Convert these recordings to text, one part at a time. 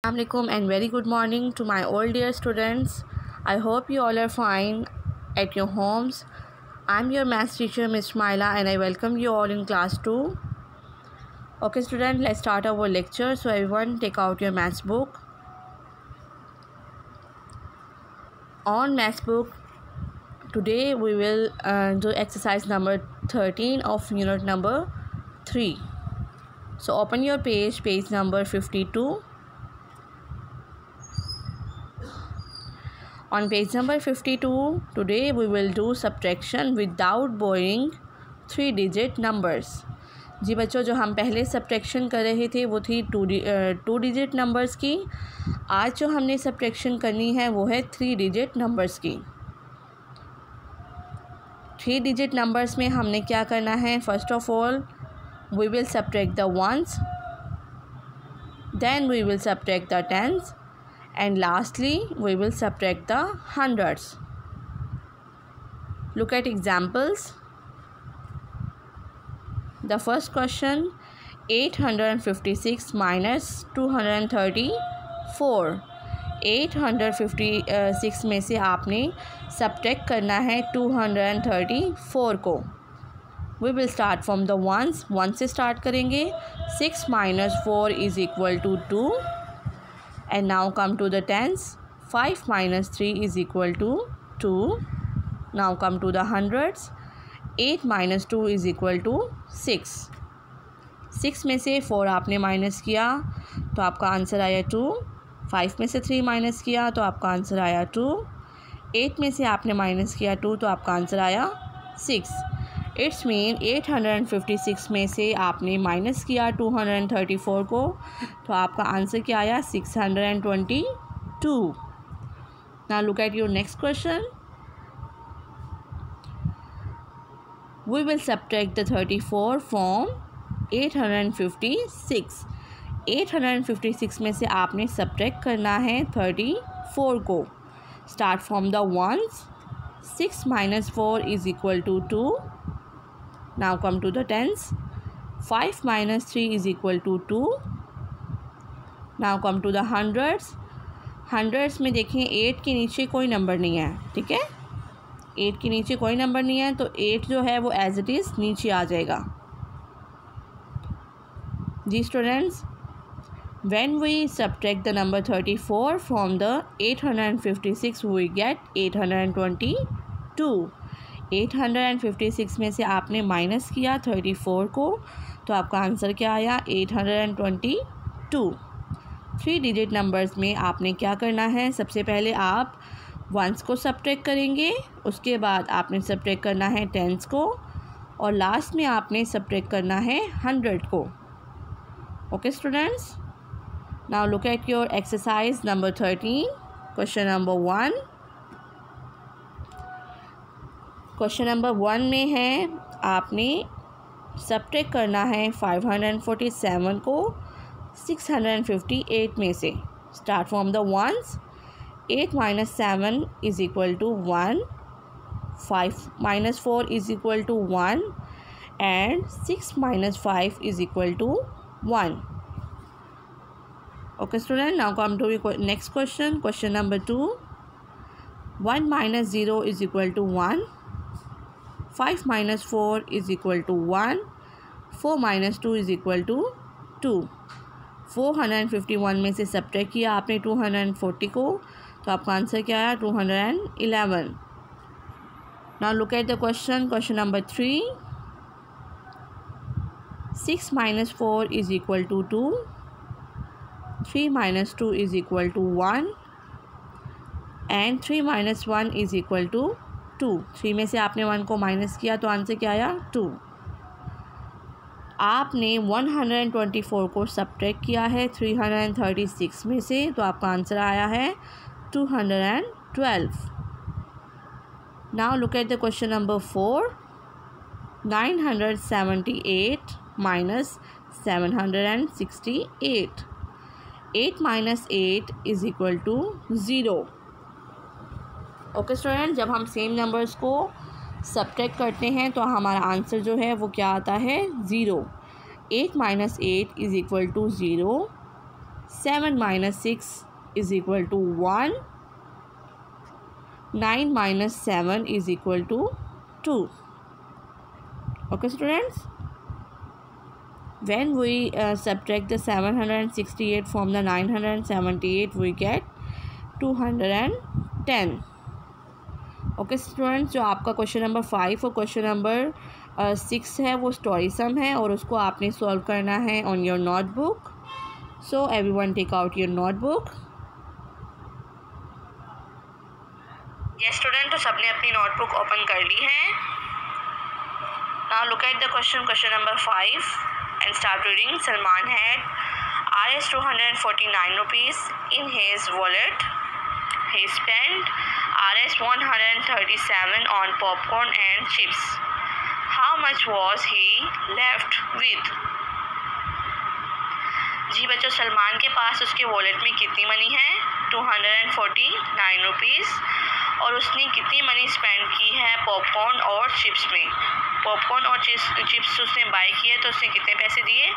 Assalamualaikum and very good morning to my all dear students. I hope you all are fine at your homes. I'm your maths teacher Ms. Maila and I welcome you all in class 2. Okay student, let's start our lecture. So everyone take out your maths book. On maths book today we will do exercise number 13 of unit number 3. So open your page number 52. On page number 52, today we will do subtraction without borrowing 3-digit numbers. जी बच्चों, जो हम पहले subtraction कर रहे थे वो थी 2 digit numbers की. आज जो हमने सब्ट्रैक्शन करनी है वो है 3 डिजिट नंबर्स की. 3 डिजिट नंबर्स में हमने क्या करना है? First of all we will subtract the ones, then we will subtract the tens, and lastly we will subtract the hundreds. Look at examples. The first question, 856 minus 234. 856 में से आपने subtract करना है 234 को. We will start from the ones. 1 से start करेंगे. 6 minus 4 is equal to 2. And now come to the tens. 5 minus 3 is equal to 2. Now come to the hundreds. 8 minus 2 is equal to 6. 6 में से 4 आपने minus किया तो आपका answer आया 2. 5 में से 3 माइनस किया तो आपका आंसर आया 2. 8 में से आपने माइनस किया 2 तो आपका आंसर आया 6. इट्स मीन 856 में से आपने माइनस किया 234 को तो आपका आंसर क्या आया? 622. Now look at your next question. We will subtract the 34 from 856. 856 में से आपने सब्ट्रैक्ट करना है 34 को. Start from the ones. 6 minus 4 is equal to 2. Now come to the tens. 5 minus 3 is equal to 2. Now come to the hundreds. hundreds में देखें 8 के नीचे कोई नंबर नहीं है, ठीक है. 8 के नीचे कोई नंबर नहीं है तो 8 जो है वो एज इट इज़ नीचे आ जाएगा. जी students, when we subtract the number 34 from the 856 we get 822. 856 में से आपने माइनस किया 34 को तो आपका आंसर क्या आया? 822. 3 डिजिट नंबर्स में आपने क्या करना है? सबसे पहले आप वंस को सब्ट्रैक्ट करेंगे, उसके बाद आपने सब्ट्रैक्ट करना है टेंस को और लास्ट में आपने सब्ट्रैक्ट करना है 100 को. Okay students, now look at your exercise number 13. Question number 1. Question number 1 में है आपने सब्ट्रैक्ट करना है 547 को 658 में से. Start from the ones. 8 minus 7 is equal to 1. 5 minus 4 is equal to 1 and 6 minus 5 is equal to 1. Okay student, now come to the next question. Question number 2. 1 minus 0 is equal to 1. 5 minus 4 is equal to 1. 4 minus 2 is equal to 2. 451 में से subtract किया आपने 240 को तो आपका answer क्या आया? 211. Now look at the question. Question number 3. 6 minus 4 is equal to 2. 3 minus 2 is equal to 1 and 3 minus 1 is equal to 2. 3 में से आपने 1 को माइनस किया तो आंसर क्या आया? 2. आपने 124 को सब्ट्रैक्ट किया है 336 में से तो आपका आंसर आया है 212. Now look at the question number 4. 978 minus 768. 8 minus 8 is equal to 0. Okay student, जब हम सेम नंबर्स को सब्ट्रैक्ट करते हैं तो हमारा आंसर जो है वो क्या आता है? 0. 8 minus 8 is equal to 0. 7 minus 6 is equal to 1. 9 minus 7 is equal to 2. Okay students, when we subtract the 768 from the 978, we get 210. Okay students, जो आपका क्वेश्चन नंबर 5 और क्वेश्चन नंबर 6 है वो स्टोरी सम है और उसको आपने सॉल्व करना है on your notebook. So everyone take out your notebook. ये स्टूडेंट तो सबने अपनी नोटबुक ओपन कर ली है. Now look at the question number 5 and start reading. Salman had Rs 249 rupees in his wallet. He spent Rs 137 on popcorn and chips. How much was he left with? जी बच्चों, सलमान के पास उसके wallet में कितनी money है? 249 rupees. और उसने कितनी money spend की है पॉपकॉर्न और चिप्स में? पॉपकॉर्न और चिप्स उसने बाई किए तो उसने कितने पैसे दिए?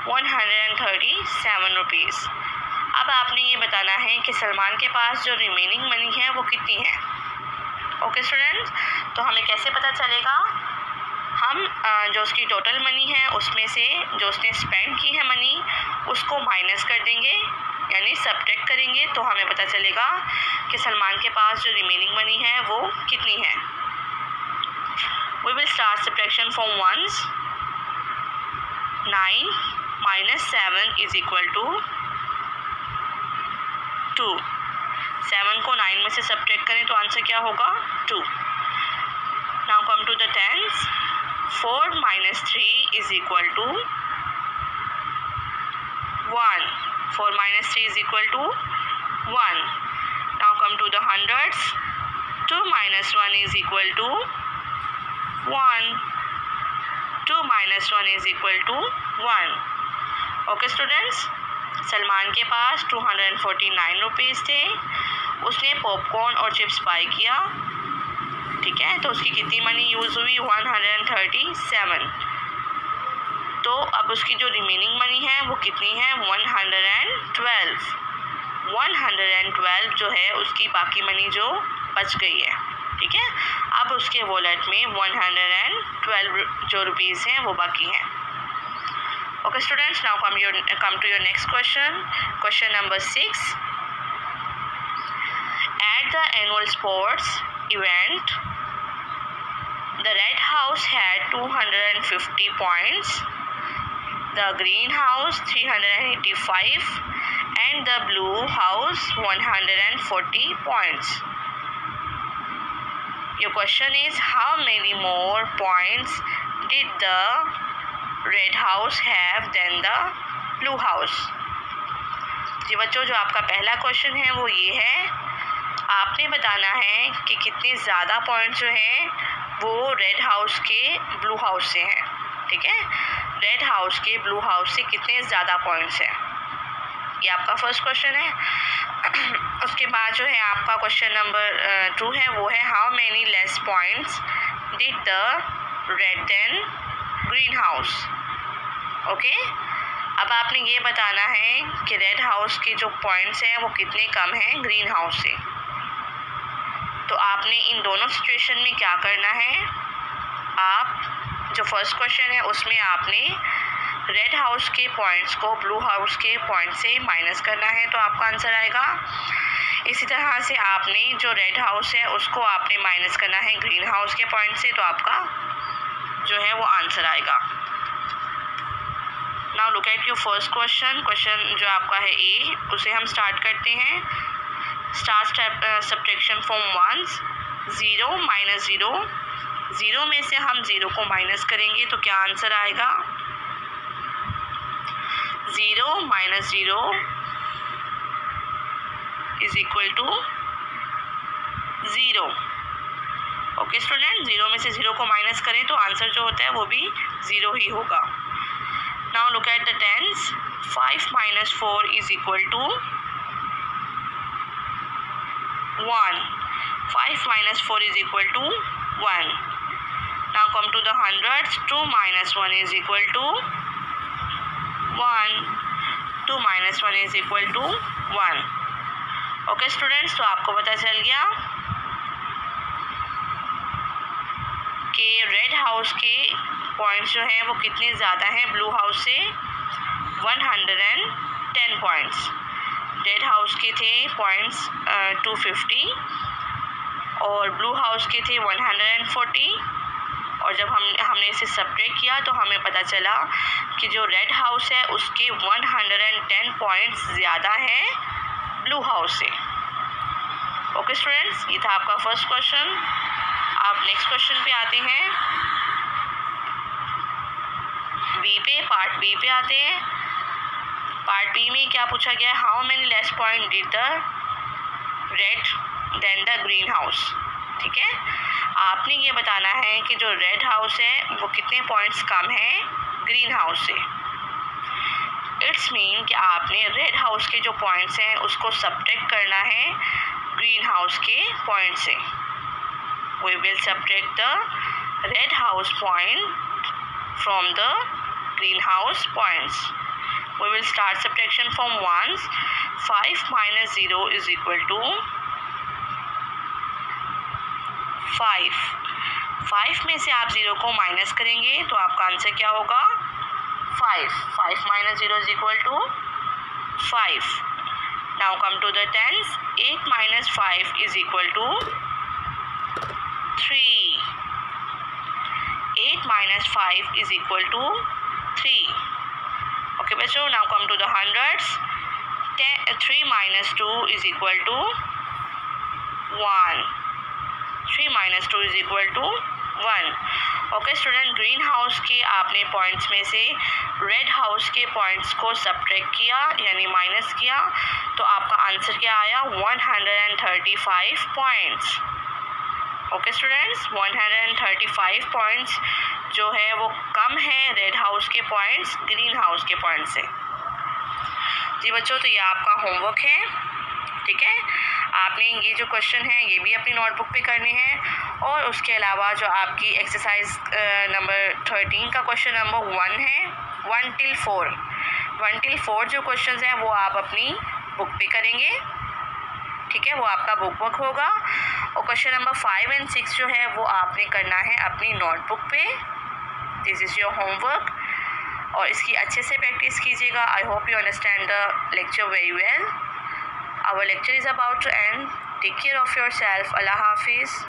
137 रुपीज़. अब आपने ये बताना है कि सलमान के पास जो रिमेनिंग मनी है वो कितनी है. ओके स्टूडेंट्स, तो हमें कैसे पता चलेगा? हम जो उसकी टोटल मनी है उसमें से जो उसने स्पेंड की है मनी उसको माइनस कर देंगे, यानी सब्ट्रैक्ट करेंगे, तो हमें पता चलेगा कि सलमान के पास जो रिमेनिंग मनी है वो कितनी है. We will start subtraction from ones. 9 minus 7 is equal to 2. 7 को 9 में से सब्ट्रैक्ट करें तो आंसर क्या होगा? 2. Now come to the tens. 4 minus 3 is equal to 1. 4 minus 3 is equal to 1. Now come to the hundreds. 2 minus 1 is equal to 1. 2 minus 1 is equal to 1. Okay students, Salman के पास 249 rupees थे. उसने popcorn और chips by किया, ठीक है, तो उसकी कितनी मनी यूज़ हुई? 137. तो अब उसकी जो रिमेनिंग मनी है वो कितनी है? 112. 112 जो है उसकी बाकी मनी जो बच गई है, ठीक है. अब उसके वॉलेट में 112 जो रुपीज़ हैं वो बाकी हैं. Okay students, now come to your next question number 6. At the annual sports event, the red house had 250 points, the green house 385 and the blue house 140 points. Your question is, how many more points did the red house have than the blue house? जी बच्चों, जो आपका पहला question है वो ये है, आपने बताना है कि कितने ज़्यादा पॉइंट्स जो हैं वो रेड हाउस के ब्लू हाउस से हैं, ठीक है. रेड हाउस के ब्लू हाउस से कितने ज़्यादा पॉइंट्स हैं, ये आपका फर्स्ट क्वेश्चन है. उसके बाद जो है आपका क्वेश्चन नंबर 2 है, वो है how many less points did the red then green house. Okay, अब आपने ये बताना है कि रेड हाउस के जो पॉइंट्स हैं वो कितने कम हैं ग्रीन हाउस से. तो आपने इन दोनों सिचुएशन में क्या करना है? आप जो फर्स्ट क्वेश्चन है उसमें आपने रेड हाउस के पॉइंट्स को ब्लू हाउस के पॉइंट से माइनस करना है, तो आपका आंसर आएगा. इसी तरह से आपने जो रेड हाउस है उसको आपने माइनस करना है ग्रीन हाउस के पॉइंट से, तो आपका जो है वो आंसर आएगा. Now look at your first question जो आपका है ए, उसे हम स्टार्ट करते हैं. Start subtraction from ones. 0 minus 0. 0 में से हम 0 को माइनस करेंगे तो क्या आंसर आएगा? 0 minus 0 is equal to 0. Okay student, 0 में से 0 को माइनस करें तो आंसर जो होता है वो भी 0 ही होगा. Now look at the tens. 5 minus 4 is equal to 1. 5 minus 4 is equal to 1. Now come to the hundreds. 2 minus 1 is equal to 1. 2 - 1 is equal to 1। Okay students, तो आपको पता चल गया कि रेड हाउस के पॉइंट्स जो हैं वो कितने ज़्यादा हैं ब्लू हाउस से, 110 पॉइंट्स। रेड हाउस के थे पॉइंट्स 250 और ब्लू हाउस के थे 140। और जब हमने इसे सब्ट्रैक्ट किया तो हमें पता चला कि जो रेड हाउस है उसके 110 पॉइंट्स ज़्यादा हैं ब्लू हाउस से। ओके स्टूडेंट्स, ये था आपका फर्स्ट क्वेश्चन। आप नेक्स्ट क्वेश्चन पे आते हैं, बी पे, पार्ट बी पे आते हैं। पार्ट बी में क्या पूछा गया है, how many less point did the red then the green house. ठीक है, आपने ये बताना है कि जो रेड हाउस है वो कितने पॉइंट्स कम है ग्रीन हाउस से। इट्स मीन कि आपने रेड हाउस के जो पॉइंट्स हैं उसको सब्ट्रैक्ट करना है ग्रीन हाउस के पॉइंट से। We will subtract the red house point from the green house points. We will start subtraction from ones. 5 - 0 is equal to 5 में से आप 0 को माइनस करेंगे तो आपका आंसर क्या होगा, 5 - 0 is equal to 5। Now come to the tens. 8 - 5 is equal to 3। 8 - 5 is equal to 3। Okay बच्चों, now come to the hundreds. 3 - 2 is equal to 1। 3 - 2 is equal to 1। Okay student, green house के आपने points में से red house के points को subtract किया यानी minus किया तो आपका आंसर क्या आया, 135 पॉइंट्स। ओके स्टूडेंट्स, 135 पॉइंट्स जो है वो कम है रेड हाउस के पॉइंट्स ग्रीन हाउस के पॉइंट से। जी बच्चों, तो ये आपका होमवर्क है। ठीक है, आपने ये जो क्वेश्चन है ये भी अपनी नोटबुक पे करने हैं और उसके अलावा जो आपकी एक्सरसाइज नंबर 13 का क्वेश्चन नंबर 1 है 1 till 4 जो क्वेश्चंस हैं वो आप अपनी बुक पे करेंगे। ठीक है, वो आपका बुक वर्क होगा। और क्वेश्चन नंबर 5 और 6 जो है वो आपने करना है अपनी नोटबुक पे। दिस इज़ योर होमवर्क और इसकी अच्छे से प्रैक्टिस कीजिएगा। I hope you understand the lecture very well. Our lecture is about to end. Take care of yourself. Allah Hafiz.